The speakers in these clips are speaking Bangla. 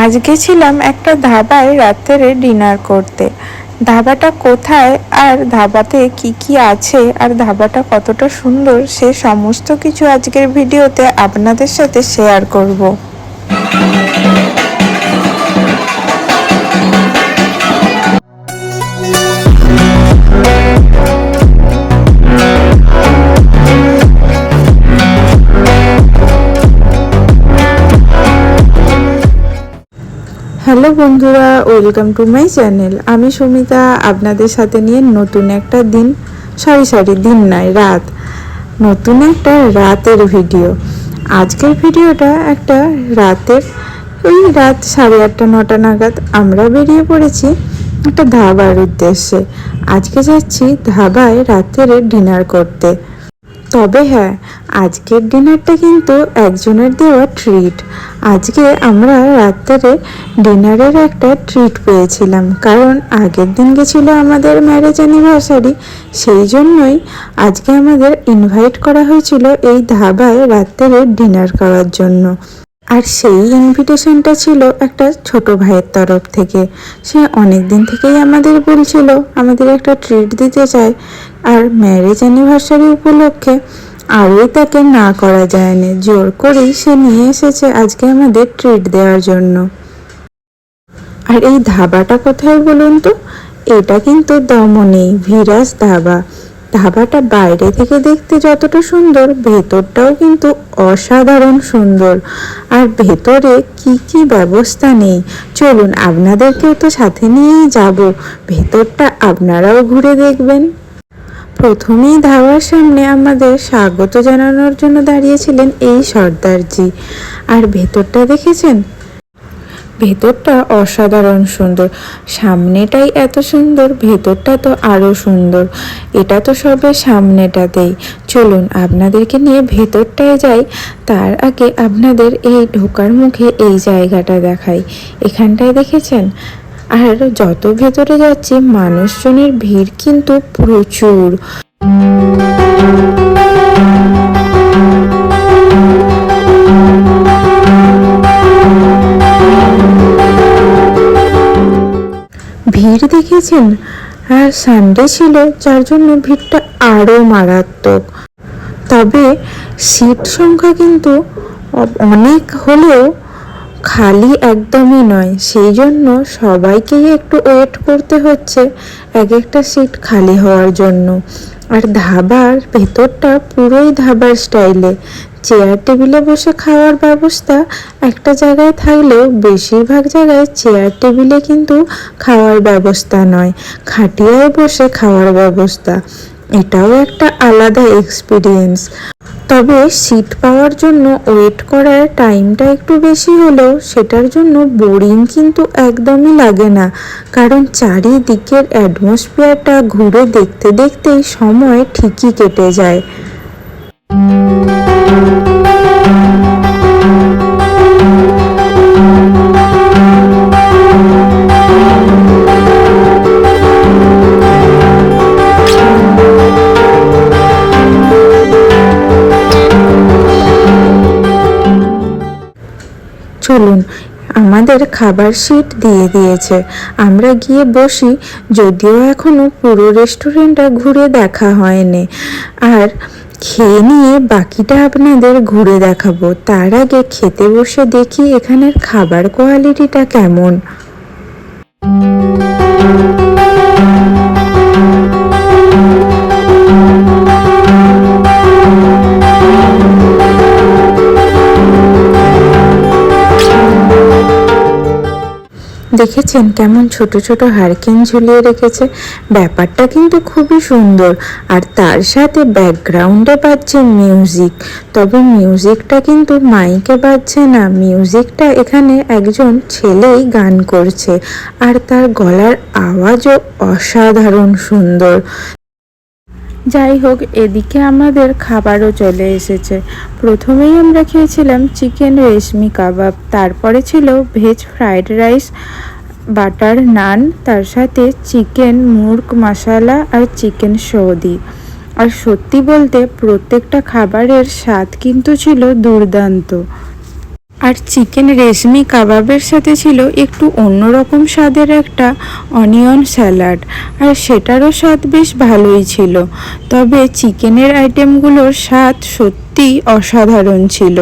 আজকে ছিলাম একটা ধাবায় রাত্রে ডিনার করতে। ধাবাটা কোথায় আর ধাবাতে কি কি আছে আর ধাবাটা কতটা সুন্দর সে সমস্ত কিছু আজকের ভিডিওতে আপনাদের সাথে শেয়ার করব। হ্যালো বন্ধুরা, ওয়েলকাম টু মাই চ্যানেল। আমি সুমিতা আপনাদের সাথে নিয়ে নতুন একটা দিন দিন নয় রাত, নতুন একটা রাতের ভিডিও। আজকের ভিডিওটা একটা রাতের ওই রাত 8:30-9টা নাগাদ আমরা বেরিয়ে পড়েছি একটা ধাবার উদ্দেশ্যে। আজকে যাচ্ছি ধাবায় রাত্রে ডিনার করতে। তবে হ্যাঁ, আজকের ডিনারটা কিন্তু একজনের দেওয়া ট্রিট। আজকে আমরা রাত্রে ডিনারের একটা ট্রিট পেয়েছিলাম, কারণ আগের দিন গেছিলো আমাদের ম্যারেজ অ্যানিভার্সারি, সেই জন্যই আজকে আমাদের ইনভাইট করা হয়েছিল এই ধাবায় রাত্রে ডিনার করার জন্য। আর সেই ইনভিটেশনটা ছিল একটা ছোট ভাইয়ের তরফ থেকে। সে অনেক দিন থেকেই আমাদের বলছিল আমাদের একটা ট্রিট দিতে চায়, আর ম্যারেজ অ্যানিভার্সারি উপলক্ষে আরোই তাকে না করা যায়নি, জোর করেই সে নিয়ে এসেছে আজকে আমাদের ট্রিট দেওয়ার জন্য। আর এই ধাবাটা কোথায় বলুন তো? এটা কিন্তু দমনেই ভিরাজ ধাবা। ধাবাটা বাইরে থেকে দেখতে যতটা সুন্দর, ভেতরটাও কিন্তু অসাধারণ সুন্দর। আর ভেতরে কি কি ব্যবস্থা নেই, চলুন আপনাদেরকেও তো সাথে নিয়েই যাব, ভেতরটা আপনারাও ঘুরে দেখবেন। প্রথমেই ধাবার সামনে আমাদের স্বাগত জানানোর জন্য দাঁড়িয়েছিলেন এই সর্দারজি। আর ভেতরটা দেখেছেন? ভেতরটা অসাধারণ সুন্দর। সামনেটাই এত সুন্দর, ভেতরটা তো আরও সুন্দর। এটা তো সবে সামনেটাতেই। চলুন আপনাদেরকে নিয়ে ভেতরটায় যাই। তার আগে আপনাদের এই ঢোকার মুখে এই জায়গাটা দেখাই। এখানটায় দেখেছেন? আর যত ভেতরে যাচ্ছি মানুষজনের ভিড় কিন্তু প্রচুর। ভিড় দেখেছেন? আর সানডে ছিল, যার জন্য ভিড়টা আরও মারাত্মক। তবে সিট সংখ্যা কিন্তু অনেক হলেও খালি একদমই নয়, সেই জন্য সবাইকেই একটু ওয়েট করতে হচ্ছে এক একটা সিট খালি হওয়ার জন্য। আর ধাবার ভেতরটা পুরোই ধাবার স্টাইলে। চেয়ার টেবিলে বসে খাওয়ার ব্যবস্থা একটা জায়গায় থাকলেও বেশিরভাগ জায়গায় চেয়ার টেবিলে কিন্তু খাওয়ার ব্যবস্থা নয়, খাটিয়ায় বসে খাওয়ার ব্যবস্থা। এটাও একটা আলাদা এক্সপিরিয়েন্স। তবে সিট পাওয়ার জন্য ওয়েট করার টাইমটা একটু বেশি হলেও সেটার জন্য বোরিং কিন্তু একদমই লাগে না, কারণ চারিদিকের অ্যাটমসফিয়ারটা ঘুরে দেখতে দেখতেই সময় ঠিকই কেটে যায়। চলুন, আমাদের খাবার সিট দিয়ে দিয়েছে, আমরা গিয়ে বসি। যদিও এখনো পুরো রেস্টুরেন্টটা ঘুরে দেখা হয়নি, আর খেয়ে নিয়ে বাকিটা আপনাদের ঘুরে দেখাবো। তার আগে খেতে বসে দেখি এখানের খাবার কোয়ালিটিটা কেমন। দেখেছেন কেমন ছোট ছোট হারকেন ঝুলিয়ে রেখেছে? ব্যাপারটা কিন্তু খুবই সুন্দর। আর তার সাথে ব্যাকগ্রাউন্ডে বাজছে মিউজিক। তবে মিউজিকটা কিন্তু মাইকে বাজছে না, মিউজিকটা এখানে একজন ছেলেই গান করছে, আর তার গলার আওয়াজও অসাধারণ সুন্দর। যাই হোক, এদিকে আমাদের খাবারও চলে এসেছে। প্রথমেই আমরা খেয়েছিলাম চিকেন রেশমি কাবাব, তারপরে ছিল ভেজ ফ্রাইড রাইস, বাটার নান, তার সাথে চিকেন মুর্গ মশালা আর চিকেন সৌদি। আর সত্যি বলতে প্রত্যেকটা খাবারের স্বাদ কিন্তু ছিল দুর্দান্ত। আর চিকেন রেশমি কাবাবের সাথে ছিল একটু অন্যরকম স্বাদের একটা অনিয়ন স্যালাড, আর সেটারও স্বাদ বেশ ভালোই ছিল। তবে চিকেনের আইটেমগুলোর স্বাদ সত্যিই অসাধারণ ছিল।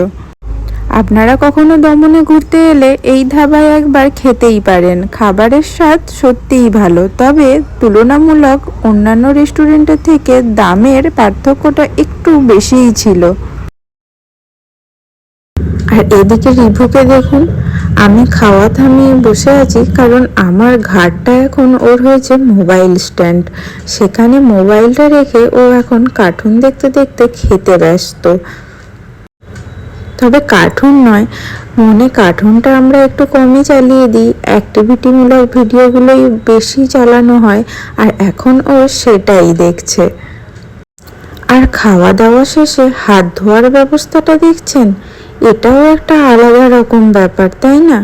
আপনারা কখনো দমনে ঘুরতে এলে এই ধাবায় একবার খেতেই পারেন। খাবারের স্বাদ সত্যিই ভালো, তবে তুলনামূলক অন্যান্য রেস্টুরেন্টের থেকে দামের পার্থক্যটা একটু বেশিই ছিল। আর এদিকে রিভুকে দেখুন, আমি খাওয়া থামিয়ে বসে আছি কারণ আমার ঘাটটা এখন ওর হয়েছে মোবাইল স্ট্যান্ড। সেখানে মোবাইলটা রেখে ও এখন কার্টুন দেখতে দেখতে খেতে ব্যস্ত। তবে কার্টুন নয়, কার্টুনটা আমরা একটু কমই চালিয়ে দিই, অ্যাক্টিভিটিমূলক ভিডিওগুলোই বেশি চালানো হয়, আর এখন ও সেটাই দেখছে। আর খাওয়া দাওয়া শেষে হাত ধোয়ার ব্যবস্থাটা দেখছেন, এটাও একটা আলাদা রকম ব্যাপার, তাই না?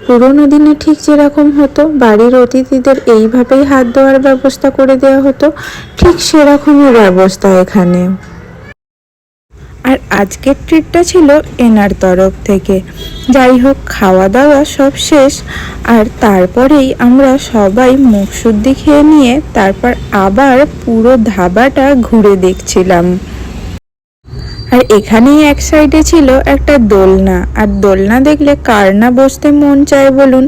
পুরোনো দিনে ঠিক যেরকম হতো বাড়ির অতিথিদের এইভাবেই হাত ধোয়ার ব্যবস্থা করে দেওয়া হতো, ঠিক সেরকমই ব্যবস্থা এখানে। আর আজকের ট্রিটটা ছিল এনার তরফ থেকে। যাই হোক, খাওয়া দাওয়া সব শেষ, আর তারপরেই আমরা সবাই মুখশুদ্ধি খেয়ে নিয়ে তারপর আবার পুরো ধাবাটা ঘুরে দেখছিলাম। আর এখানেই এক সাইডে ছিল একটা দোলনা, আর দোলনা দেখলে কার না বসতে মন চায় বলুন।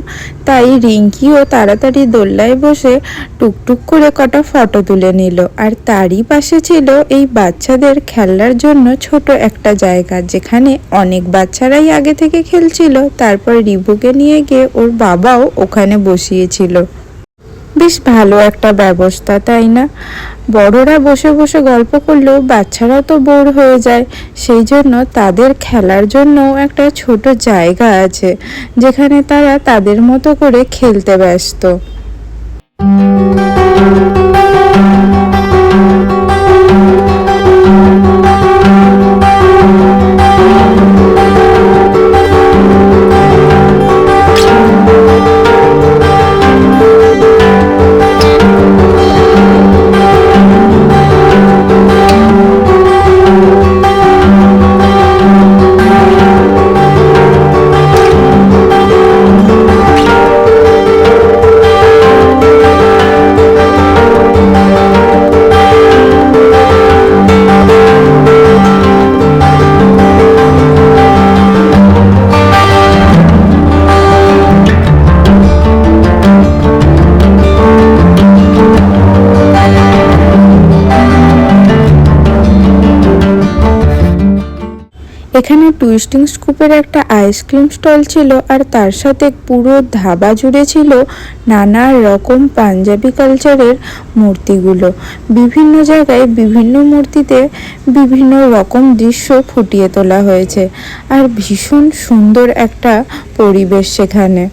তাই রিঙ্কিও তাড়াতাড়ি দোলনায় বসে টুকটুক করে কটা ফটো তুলে নিল। আর তারই পাশে ছিল এই বাচ্চাদের খেলার জন্য ছোট একটা জায়গা, যেখানে অনেক বাচ্চারাই আগে থেকে খেলছিল। তারপর রিভুকে নিয়ে গিয়ে ওর বাবাও ওখানে বসিয়েছিল। বেশ ভালো একটা ব্যবস্থা, তাই না? বড়রা বসে বসে গল্প করলেও বাচ্চারাও তো বোর হয়ে যায়, সেই জন্য তাদের খেলার জন্যও একটা ছোট জায়গা আছে, যেখানে তারা তাদের মতো করে খেলতে ব্যস্ত। এখানে টুইস্টিং স্কুপের একটা আইসক্রিম স্টল ছিল, আর তার সাথে পুরো ধাবা জুড়ে ছিল নানা রকম পাঞ্জাবি কালচারের মূর্তিগুলো। বিভিন্ন জায়গায় বিভিন্ন মূর্তিতে বিভিন্ন রকম দৃশ্য ফুটিয়ে তোলা হয়েছে, আর ভীষণ সুন্দর একটা পরিবেশ সেখানে।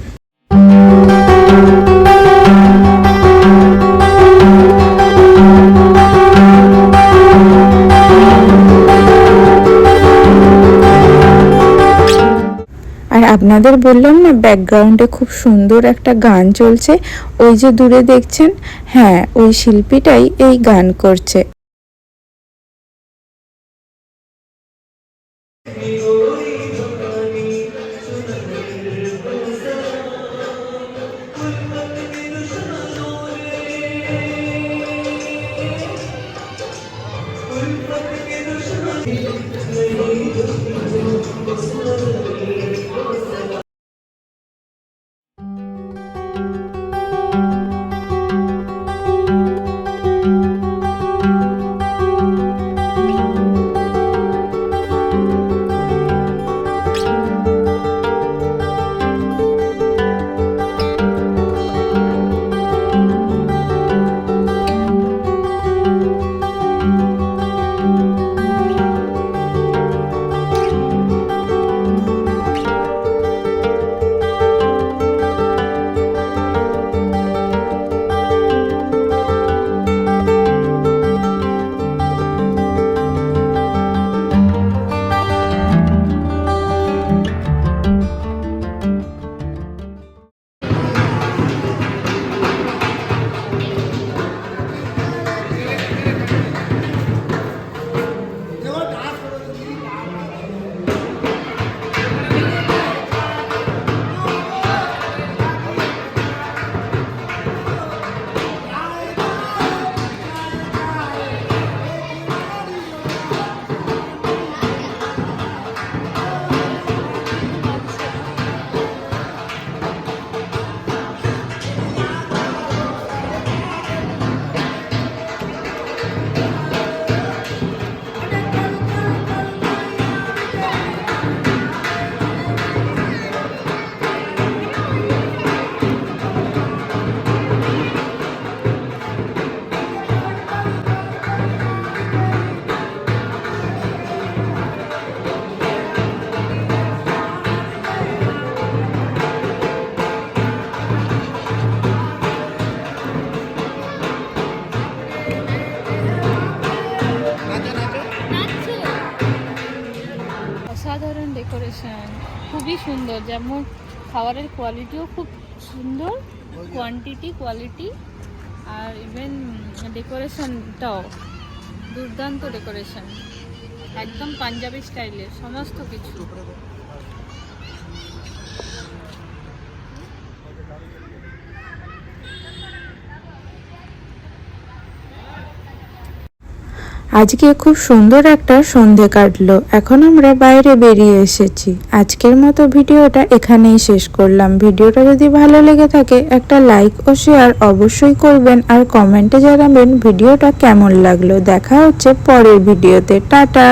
আর আপনাদের বললাম না, ব্যাকগ্রাউন্ডে খুব সুন্দর একটা গান চলছে, ওই যে দূরে দেখছেন, হ্যাঁ, ওই শিল্পীটাই এই গান করছে। খুবই সুন্দর, যেমন খাবারের কোয়ালিটিও খুব সুন্দর, কোয়ান্টিটি কোয়ালিটি, আর ইভেন ডেকোরেশনটাও দুর্দান্ত ডেকোরেশন, একদম পাঞ্জাবি স্টাইলের সমস্ত কিছু। আজকে খুব সুন্দর একটা সন্ধে কাটলো। এখন আমরা বাইরে বেরিয়ে এসেছি। আজকের মতো ভিডিওটা এখানেই শেষ করলাম। ভিডিওটা যদি ভালো লেগে থাকে একটা লাইক ও শেয়ার অবশ্যই করবেন, আর কমেন্টে জানাবেন ভিডিওটা কেমন লাগলো। দেখা হচ্ছে পরের ভিডিওতে। টাটা।